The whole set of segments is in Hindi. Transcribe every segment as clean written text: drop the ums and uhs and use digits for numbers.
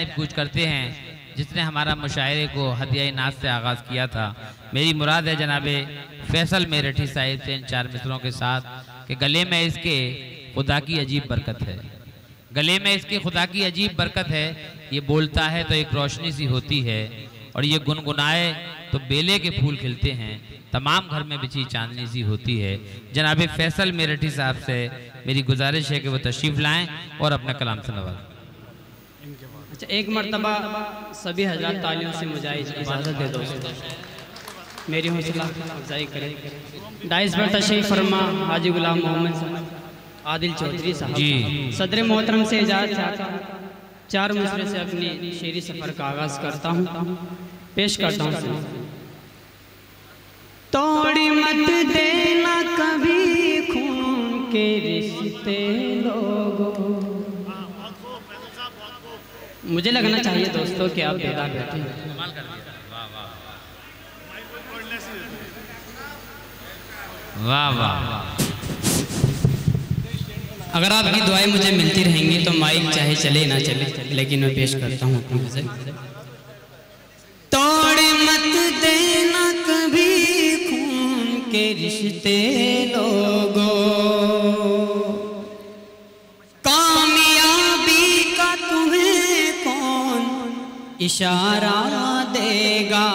जानिब कूच करते हैं जिसने हमारा मुशायरे को हदिया नाज से आगाज़ किया था। मेरी मुराद है जनाबे फैसल मेरठी साहिब से इन 4 मिसरों के साथ कि गले में इसके खुदा की अजीब बरकत है, गले में इसके खुदा की अजीब बरकत है। ये बोलता है तो एक रोशनी सी होती है और ये गुनगुनाए तो बेले के फूल खिलते हैं, तमाम घर में बिछी चांदनी सी होती है। जनाबे फैसल मेरठी साहब से मेरी गुजारिश है कि वो तशरीफ़ लाएं और अपना कलाम से नवाजें। अच्छा, एक मरतबा सभी हज़रात तालियों से मुझे इजाज़त दे दो, मेरी हौसला अफजाई करें। डाइस पर तशरीफ़ फरमा हाजी गुलाम मोहम्मद आदिल चौधरी साहब जी, सदर मोहतरम से इजाज़त चाहता हूँ। 4 मिसरे से अपनी शेरी सफ़र का आगाज़ करता हूँ, पेश करता हूँ। तोड़ी मत देना कभी खून के रिश्ते लोगों। मुझे लगना चाहिए दोस्तों कि आप बेदार बैठे हैं। वाह वाह। अगर आपकी दुआएं मुझे मिलती रहेंगी तो माइक चाहे चले ना चले, लेकिन मैं पेश करता हूँ अपनी गज़ल। तोड़ मत देना कभी खून के रिश्ते लोगों, कामयाबी का तुम्हें कौन इशारा देगा,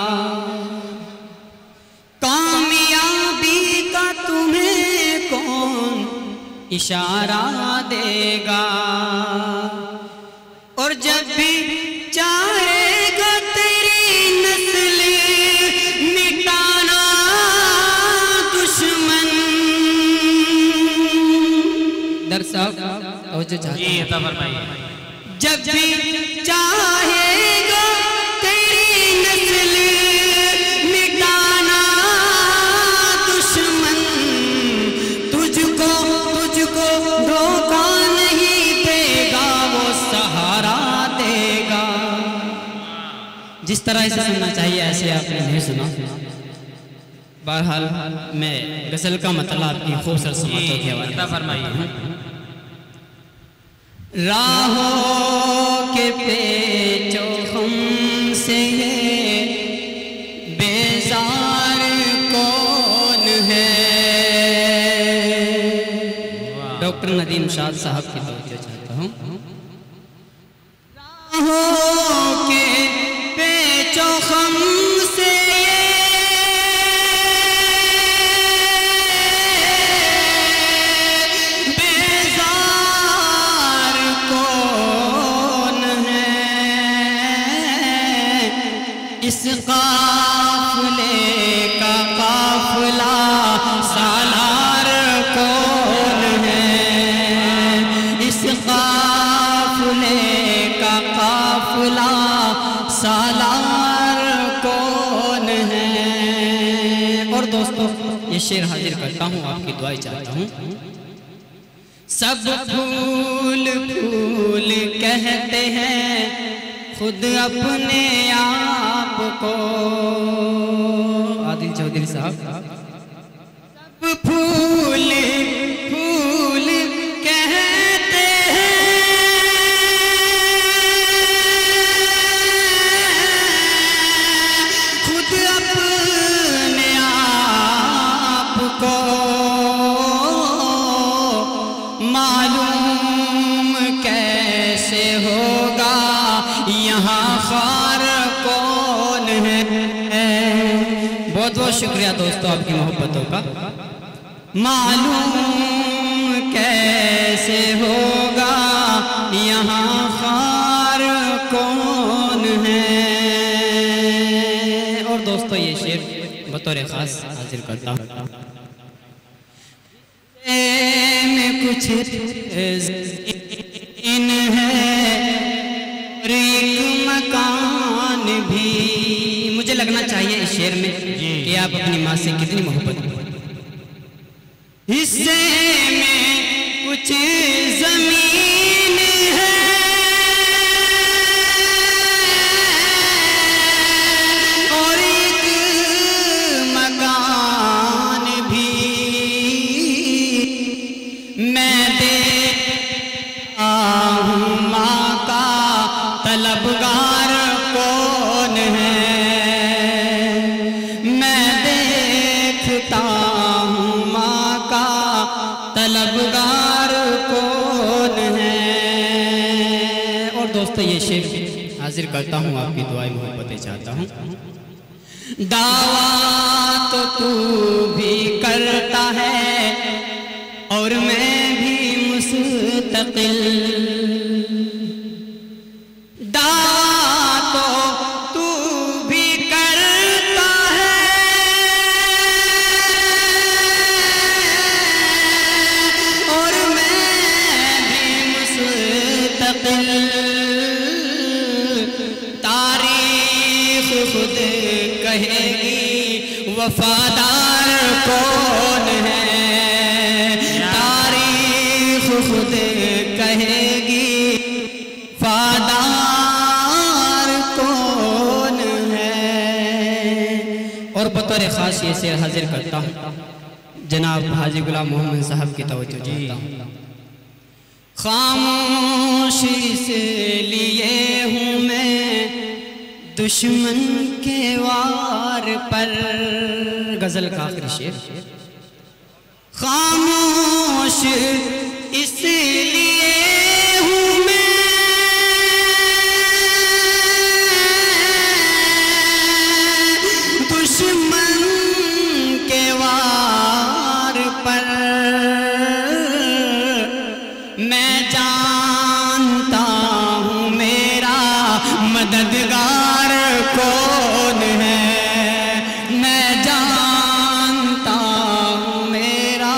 कामयाबी का तुम्हें कौन इशारा देगा। और जब भी चाहेगा तेरी नस्ल मिटाना दुश्मन। दर्शक जब भी चाहेगा तेरी नस्ल मिटाना दुश्मन, तुझको धोखा नहीं देगा, वो सहारा देगा। जिस तरह से सुनना चाहिए ऐसे आपने नहीं सुना। बहरहाल मैं गज़ल का मतलब आपकी खूबसूरत समातों के हवाले फरमाइए। राहों के पेचो हम से बेजार कौन है। डॉक्टर नदीम शाद साहब की तवज्जो चाहता हूँ। राहों के पेचो हम से इस काफिले का काफिला सालार कौन है। इस काफिले का काफिला सालार कौन है। और दोस्तों ये शेर हाजिर करता हूँ, आपकी दुआएं चाहता हूँ। सब फूल फूल कहते हैं खुद अपने आप को। आदिल चौधरी साहब। सब फूल फूल कहते हैं खुद अपने आप को। मालूम कैसे होगा यहाँ खार कौन है। बहुत बहुत शुक्रिया दोस्तों आपकी मोहब्बतों का। मालूम कैसे होगा यहाँ खार कौन है। और दोस्तों ये शेर बतौर खास हाजिर करता हूँ। में कुछ इन है एक मकान भी। मुझे लगना चाहिए इस शेर में कि आप अपनी माँ से कितनी मोहब्बत करें। हिस्से में कुछ जमीन है और एक मकान भी। मैं दे माँ का तलबगार और दोस्तों ये शेर हाजिर करता हूँ, आपकी दुआएं मोहब्बतें चाहता हूँ। दावा तो तू भी करता है और मैं भी मुस्तकिल, दावा तो तू भी करता है और मैं भी मुस्तकिल, तारीख खुद कहेगी वफादार कौन है, तारीख खुद कहेगी वफादार कौन है। और बतौर खास ये शेर हाजिर करता हूँ, जनाब हाजी गुलाम मोहम्मद साहब की तवज्जो चाहता हूँ। खामोशी से लिए हूँ मैं दुश्मन के वार पर, गजल का आखिरी शेर। खामोश इसलिए हूँ मैं दुश्मन के वार पर, मैं जानता हूँ मेरा मददगार कौन है, मैं जानता हूँ मेरा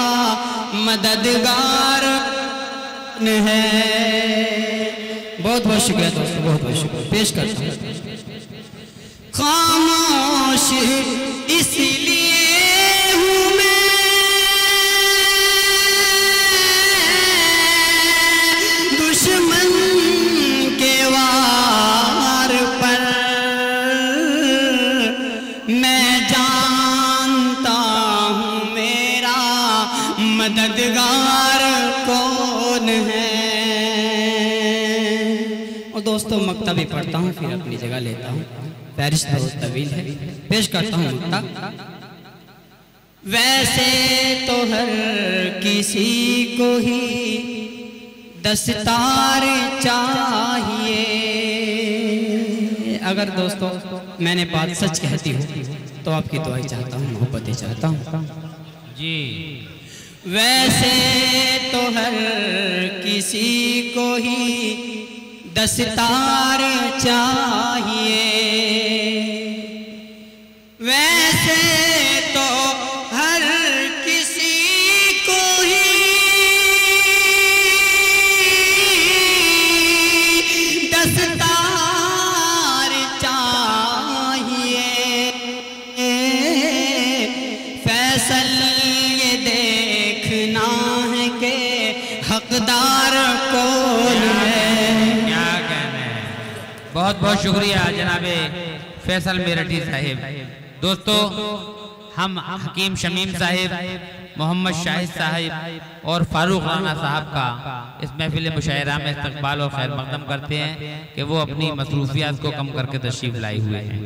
मददगार कौन है। बहुत बहुत शुक्रिया दोस्तों, बहुत बहुत शुक्रिया। पेश करता हूँ। खामोश इसलिए हूँ मैं दुश्मन के वार पर, मैं जानता हूँ मेरा मददगार कौन है। और दोस्तों मक्ता भी पढ़ता हूँ, फिर अपनी जगह लेता हूँ, फहरिस्त बहुत तवील है। पेश करता हूँ मक्ता। वैसे तो हर किसी को ही दस्तार चाहिए, अगर दोस्तों मैंने बात सच कहती हूँ तो आपकी दुआएं चाहता हूँ, मोहब्बतें चाहता हूँ जी। वैसे तो हर किसी को ही दस्तार चाहिए, वैसे तो हर किसी को ही दस्तार चाहिए, फैसल ये देखना है कि हकदार कौन है। क्या कहना है, बहुत बहुत शुक्रिया जनाबे फैसल मेरठी साहिब। दोस्तों हम हकीम शमीम साहिब, मोहम्मद शाहिद साहिब और फारूक राना साहब का इस महफिल मुशायरा में इस्तकबाल और खैर मकदम करते हैं कि वो अपनी मसरूफियात को कम करके तशरीफ लाए हुए हैं।